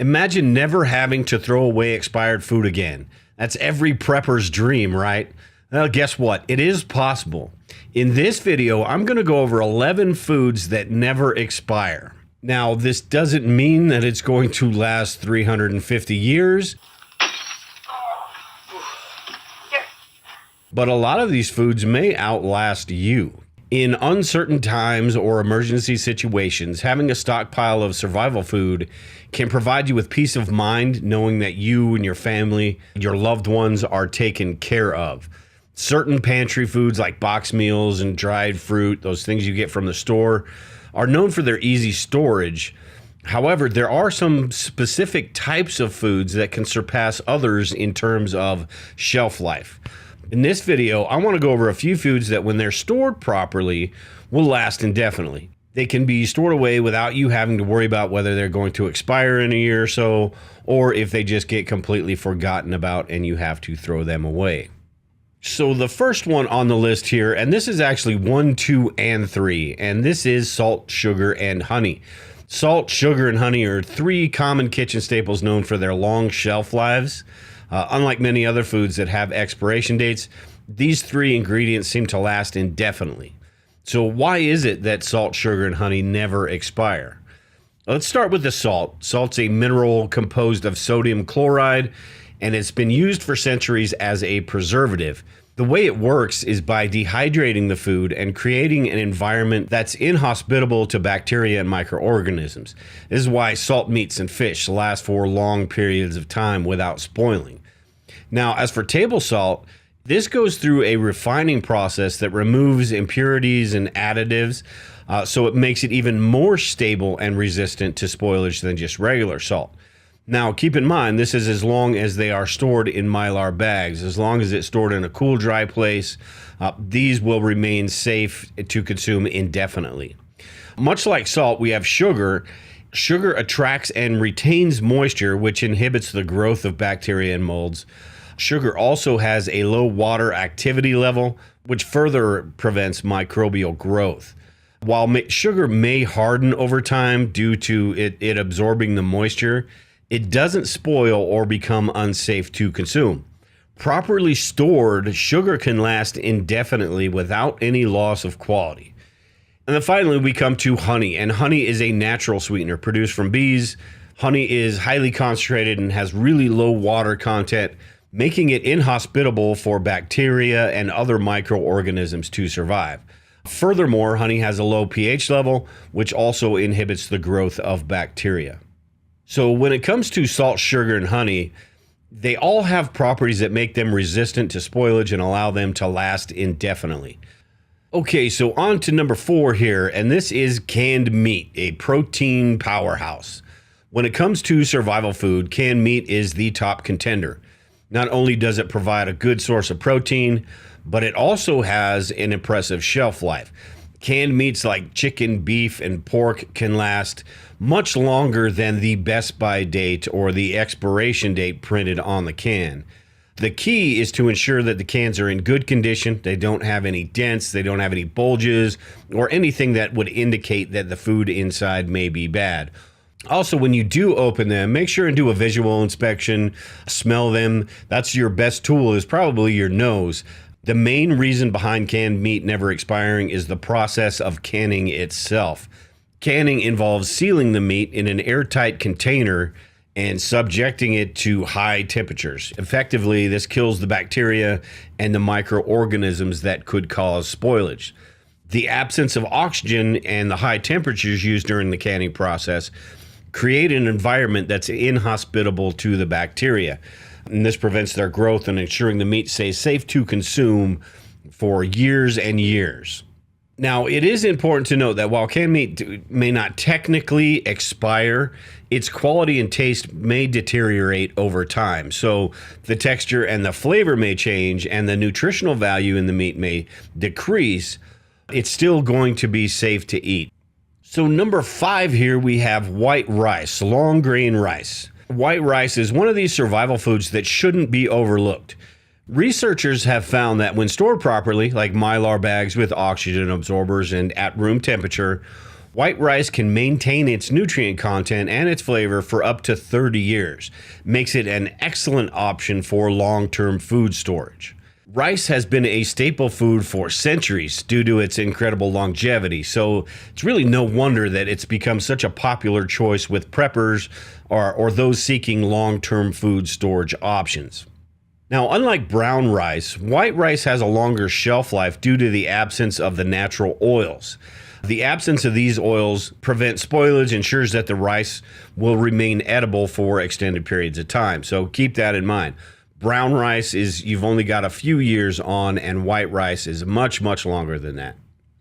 Imagine never having to throw away expired food again. That's every prepper's dream, right? Well, guess what? It is possible. In this video, I'm going to go over 11 foods that never expire. Now, this doesn't mean that it's going to last 350 years. But a lot of these foods may outlast you. In uncertain times or emergency situations, having a stockpile of survival food can provide you with peace of mind, knowing that you and your family, your loved ones are taken care of. Certain pantry foods like box meals and dried fruit, those things you get from the store, are known for their easy storage. However, there are some specific types of foods that can surpass others in terms of shelf life. In this video, I want to go over a few foods that when they're stored properly will last indefinitely. They can be stored away without you having to worry about whether they're going to expire in a year or so, or if they just get completely forgotten about and you have to throw them away. So the first one on the list here, and this is actually 1, 2, and 3, and this is salt, sugar, and honey. Salt, sugar, and honey are three common kitchen staples known for their long shelf lives. Unlike many other foods that have expiration dates, these three ingredients seem to last indefinitely. So why is it that salt, sugar, and honey never expire? Let's start with the salt. Salt's a mineral composed of sodium chloride, and it's been used for centuries as a preservative. The way it works is by dehydrating the food and creating an environment that's inhospitable to bacteria and microorganisms. This is why salt meats and fish last for long periods of time without spoiling. Now, as for table salt, this goes through a refining process that removes impurities and additives, so it makes it even more stable and resistant to spoilage than just regular salt. Now, keep in mind, this is as long as they are stored in Mylar bags. As long as it's stored in a cool, dry place, these will remain safe to consume indefinitely. Much like salt, we have sugar. Sugar attracts and retains moisture, which inhibits the growth of bacteria and molds. Sugar also has a low water activity level, which further prevents microbial growth. While sugar may harden over time due to it absorbing the moisture, it doesn't spoil or become unsafe to consume. Properly stored, sugar can last indefinitely without any loss of quality. And then finally, we come to honey, and honey is a natural sweetener produced from bees. Honey is highly concentrated and has really low water content, making it inhospitable for bacteria and other microorganisms to survive. Furthermore, honey has a low pH level, which also inhibits the growth of bacteria. So when it comes to salt, sugar, and honey, they all have properties that make them resistant to spoilage and allow them to last indefinitely. Okay, so on to number 4 here, and this is canned meat, a protein powerhouse. When it comes to survival food, canned meat is the top contender. Not only does it provide a good source of protein, but it also has an impressive shelf life. Canned meats like chicken, beef, and pork can last much longer than the best by date or the expiration date printed on the can. The key is to ensure that the cans are in good condition. They don't have any dents, they don't have any bulges, or anything that would indicate that the food inside may be bad. Also, when you do open them, make sure and do a visual inspection, smell them. That's your best tool, is probably your nose. The main reason behind canned meat never expiring is the process of canning itself. Canning involves sealing the meat in an airtight container and subjecting it to high temperatures. Effectively, this kills the bacteria and the microorganisms that could cause spoilage. The absence of oxygen and the high temperatures used during the canning process create an environment that's inhospitable to the bacteria. And this prevents their growth and ensuring the meat stays safe to consume for years and years. Now, it is important to note that while canned meat may not technically expire, its quality and taste may deteriorate over time. So the texture and the flavor may change and the nutritional value in the meat may decrease. It's still going to be safe to eat. So number 5 here, we have white rice, long grain rice. White rice is one of these survival foods that shouldn't be overlooked. Researchers have found that when stored properly, like Mylar bags with oxygen absorbers and at room temperature, White rice can maintain its nutrient content and its flavor for up to 30 years, makes it an excellent option for long-term food storage. Rice has been a staple food for centuries due to its incredible longevity, so it's really no wonder that it's become such a popular choice with preppers or those seeking long-term food storage options. Now, unlike brown rice, white rice has a longer shelf life due to the absence of the natural oils. The absence of these oils prevents spoilage, ensures that the rice will remain edible for extended periods of time, so keep that in mind. Brown rice is you've only got a few years on, and white rice is much, much longer than that.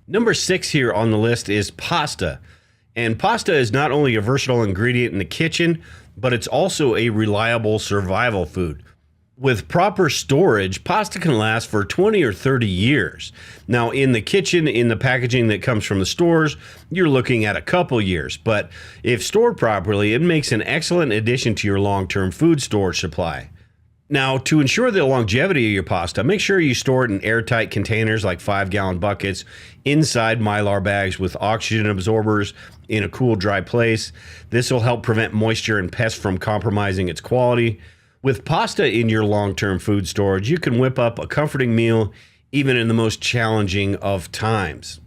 Number 6 here on the list is pasta. And pasta is not only a versatile ingredient in the kitchen, but it's also a reliable survival food. With proper storage, pasta can last for 20 or 30 years. Now, in the kitchen, in the packaging that comes from the stores, you're looking at a couple years. But if stored properly, it makes an excellent addition to your long-term food storage supply. Now, to ensure the longevity of your pasta, make sure you store it in airtight containers like 5-gallon buckets, inside Mylar bags with oxygen absorbers in a cool, dry place. This will help prevent moisture and pests from compromising its quality. With pasta in your long-term food storage, you can whip up a comforting meal even in the most challenging of times.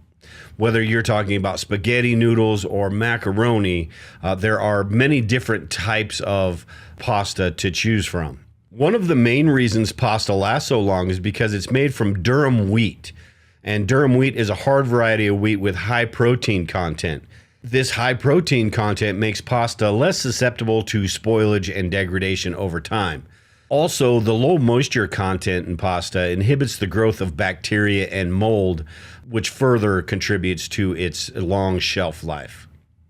Whether you're talking about spaghetti noodles or macaroni, there are many different types of pasta to choose from. One of the main reasons pasta lasts so long is because it's made from durum wheat. And durum wheat is a hard variety of wheat with high protein content. This high protein content makes pasta less susceptible to spoilage and degradation over time. Also, the low moisture content in pasta inhibits the growth of bacteria and mold, which further contributes to its long shelf life.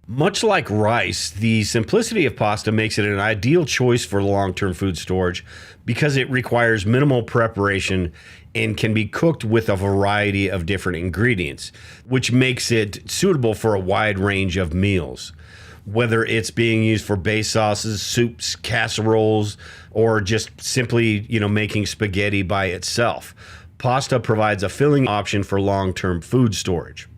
Much like rice, the simplicity of pasta makes it an ideal choice for long-term food storage because it requires minimal preparation and can be cooked with a variety of different ingredients, which makes it suitable for a wide range of meals. Whether it's being used for base sauces, soups, casseroles, or just simply, making spaghetti by itself, pasta provides a filling option for long-term food storage.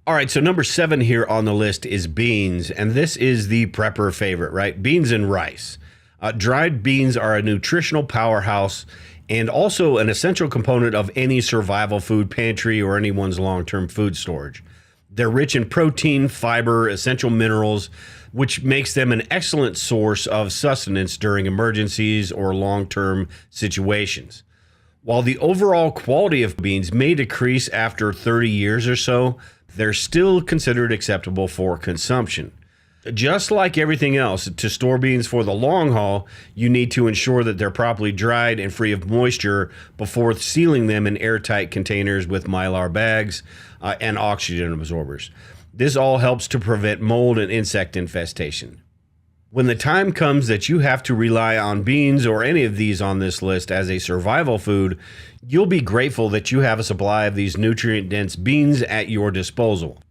All right, so number 7 here on the list is beans, and this is the prepper favorite, right? Beans and rice. Dried beans are a nutritional powerhouse and also an essential component of any survival food pantry or anyone's long-term food storage. They're rich in protein, fiber, essential minerals, which makes them an excellent source of sustenance during emergencies or long-term situations. While the overall quality of beans may decrease after 30 years or so, they're still considered acceptable for consumption. Just like everything else, to store beans for the long haul, you need to ensure that they're properly dried and free of moisture before sealing them in airtight containers with Mylar bags and oxygen absorbers. This all helps to prevent mold and insect infestation. When the time comes that you have to rely on beans or any of these on this list as a survival food, you'll be grateful that you have a supply of these nutrient-dense beans at your disposal.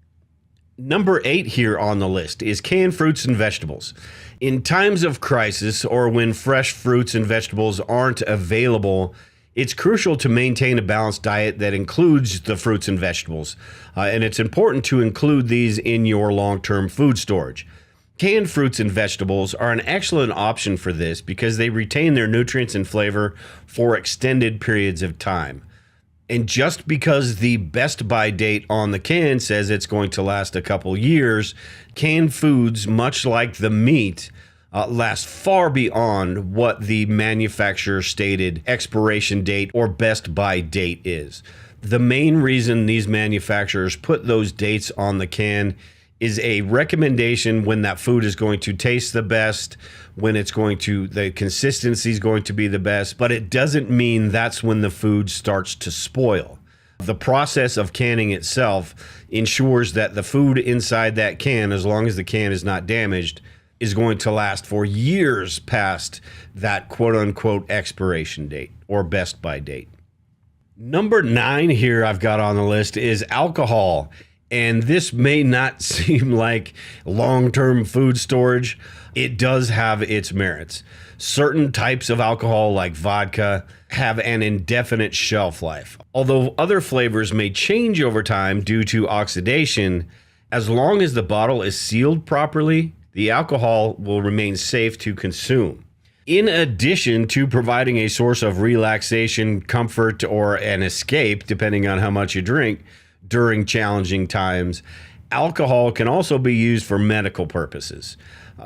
Number 8 here on the list is canned fruits and vegetables. In times of crisis or when fresh fruits and vegetables aren't available, it's crucial to maintain a balanced diet that includes the fruits and vegetables, and it's important to include these in your long-term food storage. Canned fruits and vegetables are an excellent option for this because they retain their nutrients and flavor for extended periods of time. And just because the best by date on the can says it's going to last a couple years, canned foods, much like the meat, last far beyond what the manufacturer stated expiration date or best by date is. The main reason these manufacturers put those dates on the can is a recommendation when that food is going to taste the best, when the consistency is going to be the best, but it doesn't mean that's when the food starts to spoil. The process of canning itself ensures that the food inside that can, as long as the can is not damaged, is going to last for years past that quote-unquote expiration date or best by date. Number 9 here I've got on the list is alcohol. And this may not seem like long-term food storage. It does have its merits. Certain types of alcohol, like vodka, have an indefinite shelf life. Although other flavors may change over time due to oxidation, As long as the bottle is sealed properly, the alcohol will remain safe to consume. In addition to providing a source of relaxation, comfort, or an escape, depending on how much you drink during challenging times, alcohol can also be used for medical purposes.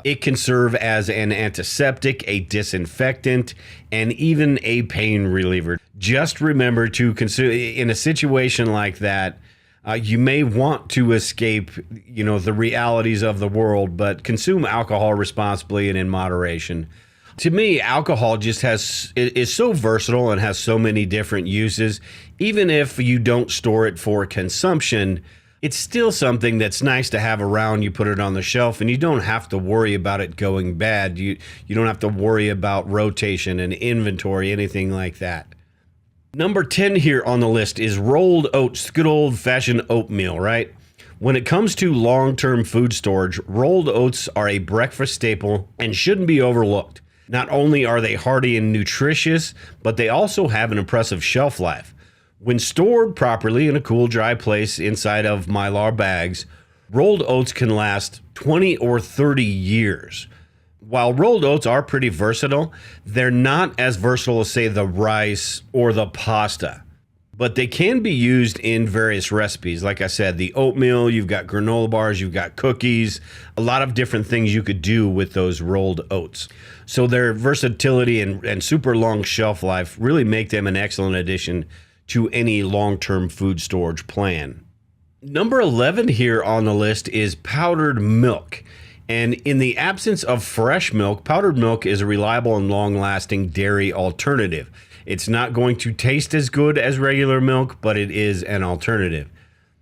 It can serve as an antiseptic, a disinfectant, and even a pain reliever. Just remember to consume in a situation like that. You may want to escape, the realities of the world, but consume alcohol responsibly and in moderation. To me, alcohol just is so versatile and has so many different uses. Even if you don't store it for consumption, it's still something that's nice to have around. You put it on the shelf and you don't have to worry about it going bad. You don't have to worry about rotation and inventory, anything like that. Number 10 here on the list is rolled oats, good old-fashioned oatmeal, right? When it comes to long-term food storage, rolled oats are a breakfast staple and shouldn't be overlooked. Not only are they hearty and nutritious, but they also have an impressive shelf life. When stored properly in a cool, dry place inside of Mylar bags, rolled oats can last 20 or 30 years. While rolled oats are pretty versatile, they're not as versatile as, say, the rice or the pasta. But they can be used in various recipes. Like I said, the oatmeal, you've got granola bars, you've got cookies, a lot of different things you could do with those rolled oats. So their versatility and super long shelf life really make them an excellent addition to any long-term food storage plan. Number 11 here on the list is powdered milk. And in the absence of fresh milk, powdered milk is a reliable and long-lasting dairy alternative. It's not going to taste as good as regular milk, but it is an alternative.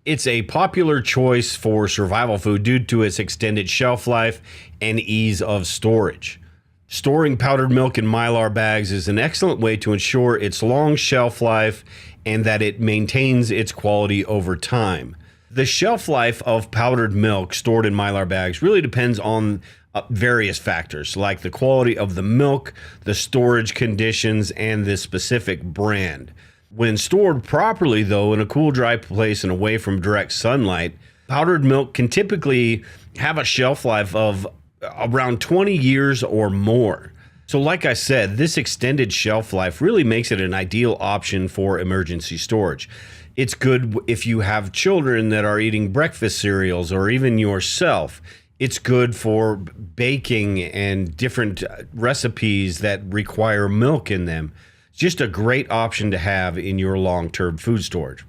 It's a popular choice for survival food due to its extended shelf life and ease of storage. Storing powdered milk in Mylar bags is an excellent way to ensure its long shelf life and that it maintains its quality over time. The shelf life of powdered milk stored in Mylar bags really depends on various factors like the quality of the milk, the storage conditions, and the specific brand. When stored properly, though, in a cool, dry place and away from direct sunlight, powdered milk can typically have a shelf life of around 20 years or more. So like I said, this extended shelf life really makes it an ideal option for emergency storage. It's good if you have children that are eating breakfast cereals or even yourself. It's good for baking and different recipes that require milk in them. It's just a great option to have in your long-term food storage.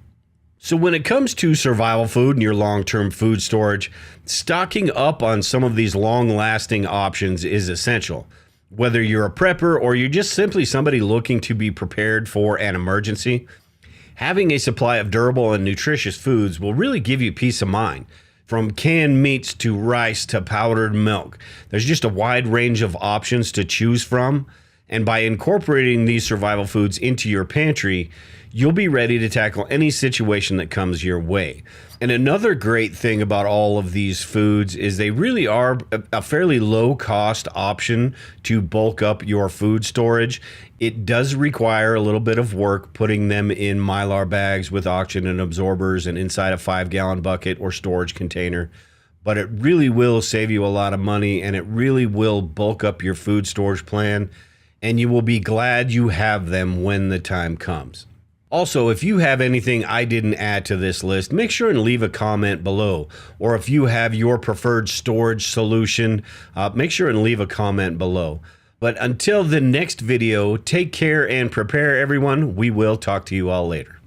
So when it comes to survival food and your long-term food storage, stocking up on some of these long-lasting options is essential. Whether you're a prepper or you're just simply somebody looking to be prepared for an emergency, having a supply of durable and nutritious foods will really give you peace of mind. From canned meats to rice to powdered milk, there's just a wide range of options to choose from. And by incorporating these survival foods into your pantry, you'll be ready to tackle any situation that comes your way. And another great thing about all of these foods is they really are a fairly low-cost option to bulk up your food storage. It does require a little bit of work putting them in Mylar bags with oxygen absorbers and inside a 5-gallon bucket or storage container. But it really will save you a lot of money, and it really will bulk up your food storage plan, and you will be glad you have them when the time comes. Also, if you have anything I didn't add to this list, make sure and leave a comment below. Or if you have your preferred storage solution, make sure and leave a comment below. But until the next video, take care and prepare, everyone. We will talk to you all later.